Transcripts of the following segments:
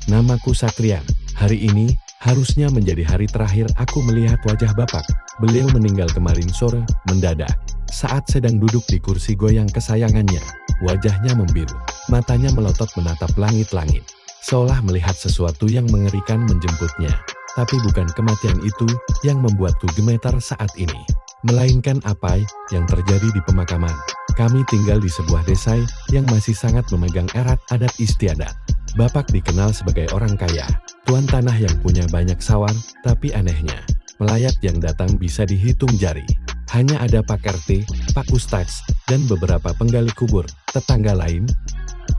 Namaku Satrian. Hari ini harusnya menjadi hari terakhir aku melihat wajah Bapak. Beliau meninggal kemarin sore, mendadak. Saat sedang duduk di kursi goyang kesayangannya, wajahnya membiru. Matanya melotot menatap langit-langit. Seolah melihat sesuatu yang mengerikan menjemputnya. Tapi bukan kematian itu yang membuatku gemetar saat ini, melainkan apa yang terjadi di pemakaman. Kami tinggal di sebuah desa yang masih sangat memegang erat adat istiadat. Bapak dikenal sebagai orang kaya, tuan tanah yang punya banyak sawah, tapi anehnya, melayat yang datang bisa dihitung jari. Hanya ada Pak RT, Pak Ustadz, dan beberapa penggali kubur. Tetangga lain,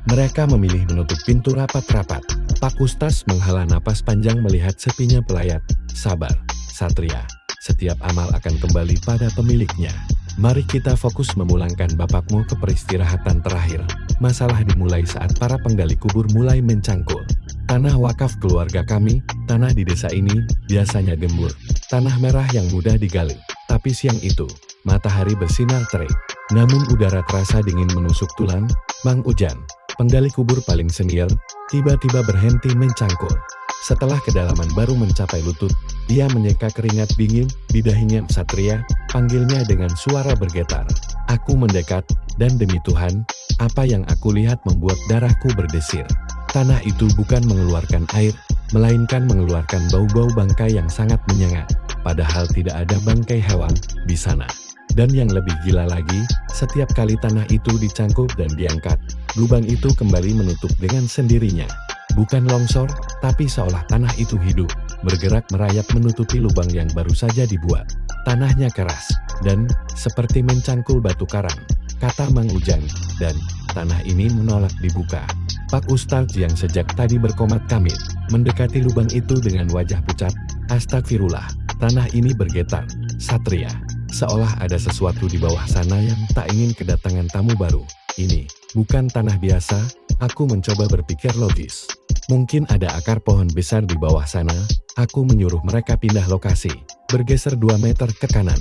mereka memilih menutup pintu rapat-rapat. Pak Ustadz menghela napas panjang melihat sepinya pelayat. Sabar, Satria. Setiap amal akan kembali pada pemiliknya. Mari kita fokus memulangkan bapakmu ke peristirahatan terakhir. Masalah dimulai saat para penggali kubur mulai mencangkul. Tanah wakaf keluarga kami, tanah di desa ini, biasanya gembur. Tanah merah yang mudah digali. Tapi siang itu, matahari bersinar terik. Namun udara terasa dingin menusuk tulang. Mang Ujan, penggali kubur paling senior, tiba-tiba berhenti mencangkul. Setelah kedalaman baru mencapai lutut, dia menyeka keringat dingin di dahinya. Satria, panggilnya dengan suara bergetar. Aku mendekat, dan demi Tuhan, apa yang aku lihat membuat darahku berdesir. Tanah itu bukan mengeluarkan air, melainkan mengeluarkan bau-bau bangkai yang sangat menyengat. Padahal tidak ada bangkai hewan di sana. Dan yang lebih gila lagi, setiap kali tanah itu dicangkul dan diangkat, lubang itu kembali menutup dengan sendirinya. Bukan longsor, tapi seolah tanah itu hidup, bergerak merayap menutupi lubang yang baru saja dibuat. Tanahnya keras, dan seperti mencangkul batu karang, kata Mang Ujan, dan tanah ini menolak dibuka. Pak Ustadz yang sejak tadi berkomat kamit, mendekati lubang itu dengan wajah pucat. Astagfirullah, tanah ini bergetar, Satria. Seolah ada sesuatu di bawah sana yang tak ingin kedatangan tamu baru. Ini bukan tanah biasa. Aku mencoba berpikir logis. Mungkin ada akar pohon besar di bawah sana. Aku menyuruh mereka pindah lokasi, bergeser 2 meter ke kanan.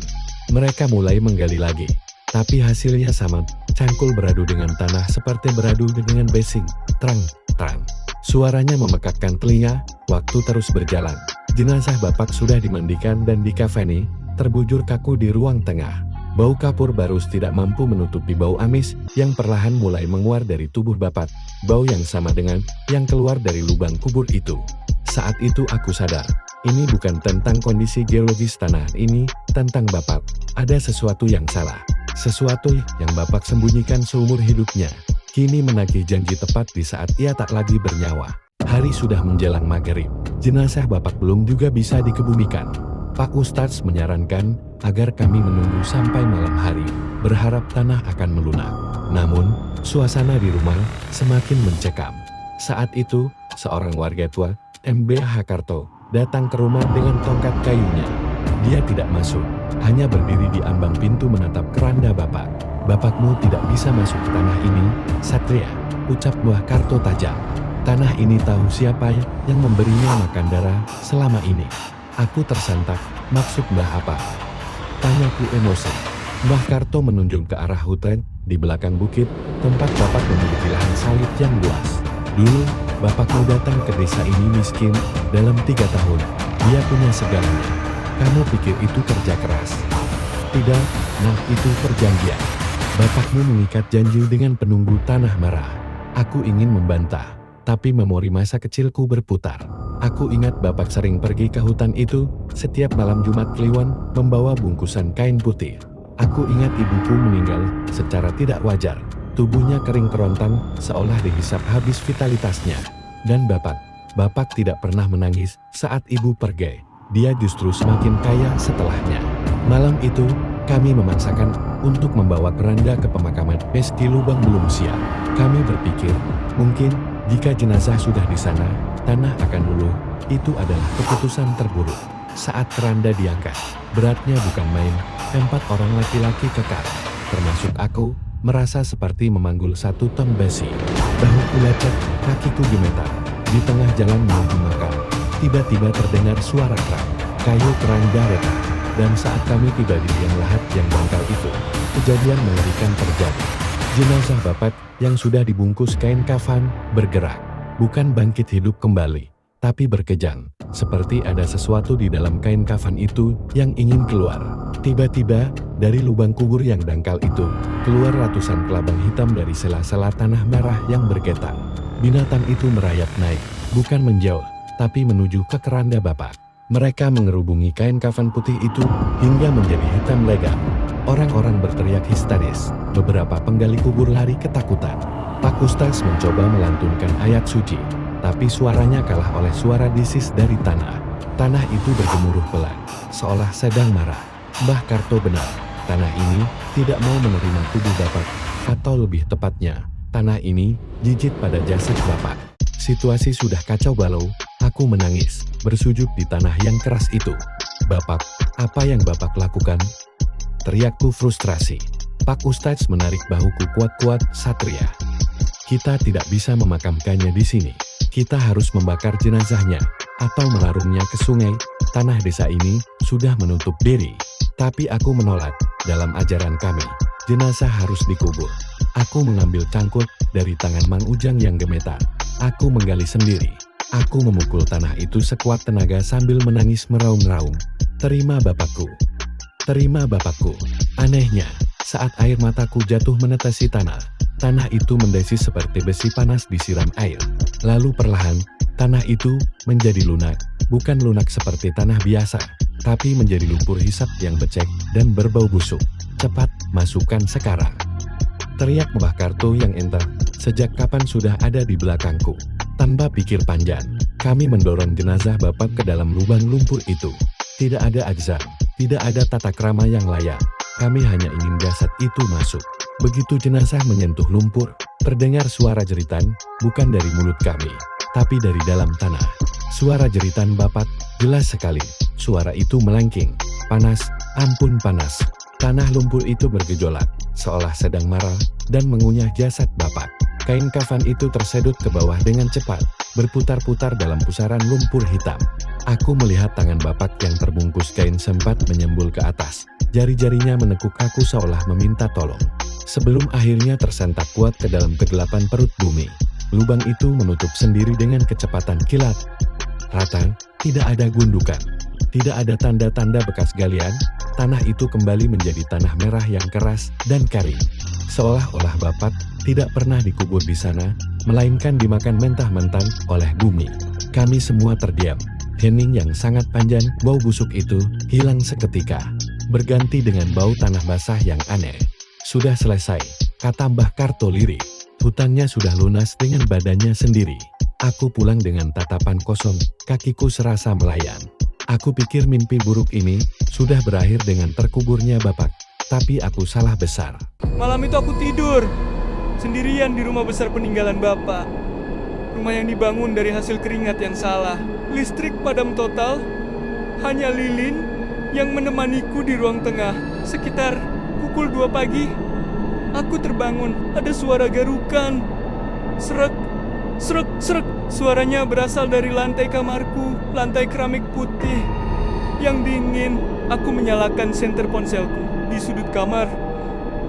Mereka mulai menggali lagi. Tapi hasilnya sama, cangkul beradu dengan tanah seperti beradu dengan besing. Trang, trang. Suaranya memekakkan telinga. Waktu terus berjalan. Jenazah Bapak sudah dimandikan dan dikafani, terbujur kaku di ruang tengah. Bau kapur barus tidak mampu menutupi bau amis yang perlahan mulai menguar dari tubuh Bapak. Bau yang sama dengan yang keluar dari lubang kubur itu. Saat itu aku sadar, ini bukan tentang kondisi geologis tanah ini, tentang Bapak. Ada sesuatu yang salah. Sesuatu yang Bapak sembunyikan seumur hidupnya. Kini menagih janji tepat di saat ia tak lagi bernyawa. Hari sudah menjelang maghrib. Jenazah Bapak belum juga bisa dikebumikan. Pak Ustadz menyarankan agar kami menunggu sampai malam hari, berharap tanah akan melunak. Namun, suasana di rumah semakin mencekam. Saat itu, seorang warga tua, MBH Karto, datang ke rumah dengan tongkat kayunya. Dia tidak masuk, hanya berdiri di ambang pintu menatap keranda Bapak. Bapakmu tidak bisa masuk ke tanah ini, Satria, ucap Mbah Karto tajam. Tanah ini tahu siapa yang memberinya makan darah selama ini. Aku tersentak, maksud Mbah apa? Tanyaku emosi. Mbah Karto menunjuk ke arah hutan, di belakang bukit, tempat Bapak memiliki lahan sawit yang luas. Dulu, Bapakmu datang ke desa ini miskin, dalam 3 tahun, dia punya segalanya. Kamu pikir itu kerja keras? Tidak, nah itu perjanjian. Bapakmu mengikat janji dengan penunggu tanah merah. Aku ingin membantah, tapi memori masa kecilku berputar. Aku ingat Bapak sering pergi ke hutan itu, setiap malam Jumat Kliwon, membawa bungkusan kain putih. Aku ingat ibuku meninggal secara tidak wajar. Tubuhnya kering kerontang, seolah dihisap habis vitalitasnya. Dan Bapak tidak pernah menangis saat ibu pergi. Dia justru semakin kaya setelahnya. Malam itu, kami memaksakan untuk membawa keranda ke pemakaman meski lubang belum siap. Kami berpikir, mungkin jika jenazah sudah di sana, tanah akan luluh. Itu adalah keputusan terburuk. Saat keranda diangkat, beratnya bukan main. 4 orang laki-laki kekar, termasuk aku, merasa seperti memanggul 1 ton besi. Bahuku lecet, kakiku gemetar. Di tengah jalan menuju makam, tiba-tiba terdengar suara kerak. Kayu keranda retak. Dan saat kami tiba di liang lahat yang dangkal itu, kejadian mengerikan terjadi. Jenazah Bapak yang sudah dibungkus kain kafan bergerak. bukan bangkit hidup kembali, tapi berkejang, seperti ada sesuatu di dalam kain kafan itu yang ingin keluar. Tiba-tiba, dari lubang kubur yang dangkal itu, keluar ratusan kelabang hitam dari sela-sela tanah merah yang bergetar. Binatang itu merayap naik, bukan menjauh, tapi menuju ke keranda Bapak. Mereka mengerubungi kain kafan putih itu hingga menjadi hitam legam. Orang-orang berteriak histeris, beberapa penggali kubur lari ketakutan. Pak Ustaz mencoba melantunkan ayat suci, tapi suaranya kalah oleh suara disis dari tanah. Tanah itu bergemuruh pelan, seolah sedang marah. Mbah Karto benar, tanah ini tidak mau menerima tubuh Bapak, atau lebih tepatnya, tanah ini jijik pada jasad Bapak. Situasi sudah kacau balau, aku menangis, bersujud di tanah yang keras itu. Bapak, apa yang Bapak lakukan? Teriakku frustrasi. Pak Ustaz menarik bahuku kuat-kuat, Satria. Kita tidak bisa memakamkannya di sini. Kita harus membakar jenazahnya, atau melarungnya ke sungai. Tanah desa ini sudah menutup diri. Tapi aku menolak, dalam ajaran kami, jenazah harus dikubur. Aku mengambil cangkul dari tangan Mang Ujang yang gemetar. Aku menggali sendiri. Aku memukul tanah itu sekuat tenaga sambil menangis meraung-raung. Terima Bapakku. Terima Bapakku. Anehnya, saat air mataku jatuh menetesi tanah, tanah itu mendesis seperti besi panas disiram air. Lalu perlahan, tanah itu menjadi lunak. Bukan lunak seperti tanah biasa, tapi menjadi lumpur hisap yang becek dan berbau busuk. Cepat, masukkan sekarang. Teriak Mbah Karto yang entah sejak kapan sudah ada di belakangku. Tanpa pikir panjang, kami mendorong jenazah Bapak ke dalam lubang lumpur itu. Tidak ada azan, tidak ada tata krama yang layak. Kami hanya ingin jasad itu masuk. Begitu jenazah menyentuh lumpur, terdengar suara jeritan, bukan dari mulut kami, tapi dari dalam tanah. Suara jeritan Bapak, jelas sekali. Suara itu melengking, panas, ampun panas. Tanah lumpur itu bergejolak, seolah sedang marah, dan mengunyah jasad Bapak. Kain kafan itu tersedot ke bawah dengan cepat, berputar-putar dalam pusaran lumpur hitam. Aku melihat tangan Bapak yang terbungkus kain sempat menyembul ke atas. Jari-jarinya menekuk aku seolah meminta tolong. Sebelum akhirnya tersentak kuat ke dalam kegelapan perut bumi. Lubang itu menutup sendiri dengan kecepatan kilat. Rata, tidak ada gundukan. Tidak ada tanda-tanda bekas galian. Tanah itu kembali menjadi tanah merah yang keras dan kering. Seolah-olah Bapak tidak pernah dikubur di sana, melainkan dimakan mentah-mentah oleh bumi. Kami semua terdiam. Hening yang sangat panjang, bau busuk itu hilang seketika, berganti dengan bau tanah basah yang aneh. Sudah selesai, kata Mbah Karto lirih. Hutangnya sudah lunas dengan badannya sendiri. Aku pulang dengan tatapan kosong, kakiku serasa melayang. Aku pikir mimpi buruk ini sudah berakhir dengan terkuburnya Bapak, tapi aku salah besar. Malam itu aku tidur sendirian di rumah besar peninggalan Bapak. Rumah yang dibangun dari hasil keringat yang salah. Listrik padam total, hanya lilin yang menemaniku di ruang tengah. Sekitar pukul 2 pagi, aku terbangun. Ada suara garukan. Srek, srek, srek. Suaranya berasal dari lantai kamarku, lantai keramik putih yang dingin. Aku menyalakan senter ponselku. Di sudut kamar,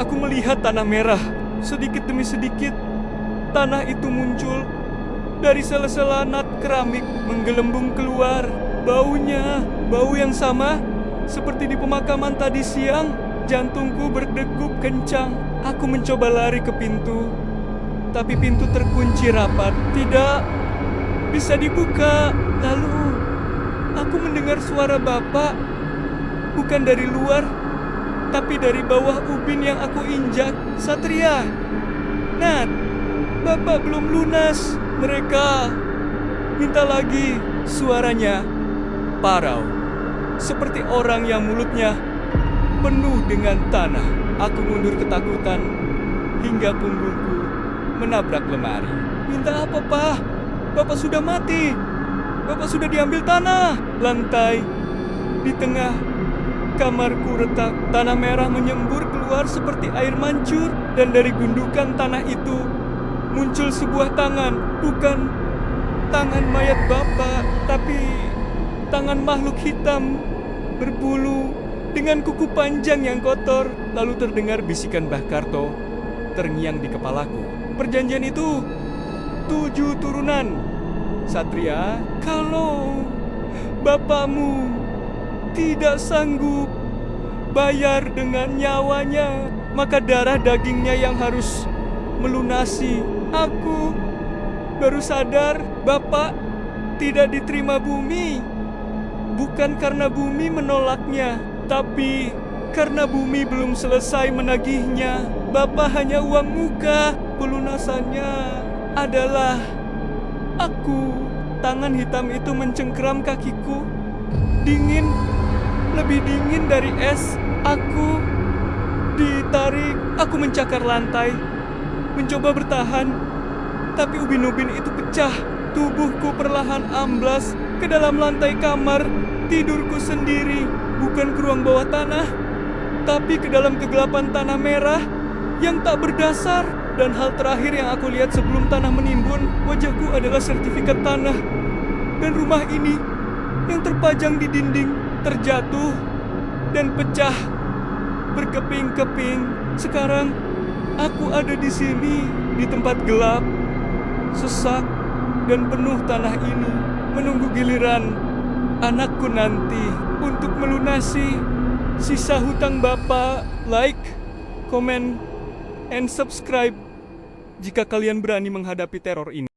aku melihat tanah merah. Sedikit demi sedikit, tanah itu muncul dari sela-sela nat keramik, menggelembung keluar. Baunya, bau yang sama seperti di pemakaman tadi siang. Jantungku berdegup kencang. Aku mencoba lari ke pintu, tapi pintu terkunci rapat. Tidak bisa dibuka. Lalu aku mendengar suara Bapak, bukan dari luar, tapi dari bawah ubin yang aku injak. Satria, Nat, Bapak belum lunas. Mereka minta lagi. Suaranya parau, seperti orang yang mulutnya penuh dengan tanah. Aku mundur ketakutan hingga punggungku menabrak lemari. Minta apa, Pak? Bapak sudah mati. Bapak sudah diambil tanah. Lantai di tengah kamarku retak. Tanah merah menyembur keluar seperti air mancur. Dan dari gundukan tanah itu muncul sebuah tangan. Bukan tangan mayat Bapak, tapi tangan makhluk hitam berbulu dengan kuku panjang yang kotor. Lalu terdengar bisikan Mbah Karto terngiang di kepalaku. Perjanjian itu 7 turunan. Satria, kalau bapakmu tidak sanggup bayar dengan nyawanya, maka darah dagingnya yang harus melunasi. Aku baru sadar Bapak tidak diterima bumi, bukan karena bumi menolaknya, tapi karena bumi belum selesai menagihnya. Bapak hanya uang muka, pelunasannya adalah aku. Tangan hitam itu mencengkeram kakiku. Dingin, lebih dingin dari es. Aku ditarik, aku mencakar lantai, mencoba bertahan, tapi ubin-ubin itu pecah. Tubuhku perlahan amblas ke dalam lantai kamar tidurku sendiri, bukan ke ruang bawah tanah, tapi ke dalam kegelapan tanah merah yang tak berdasar. Dan hal terakhir yang aku lihat sebelum tanah menimbun wajahku adalah sertifikat tanah. Dan rumah ini yang terpajang di dinding terjatuh dan pecah berkeping-keping. Sekarang aku ada di sini, di tempat gelap, sesak dan penuh tanah ini, menunggu giliran anakku nanti untuk melunasi sisa hutang Bapak. Like, comment, and subscribe jika kalian berani menghadapi teror ini.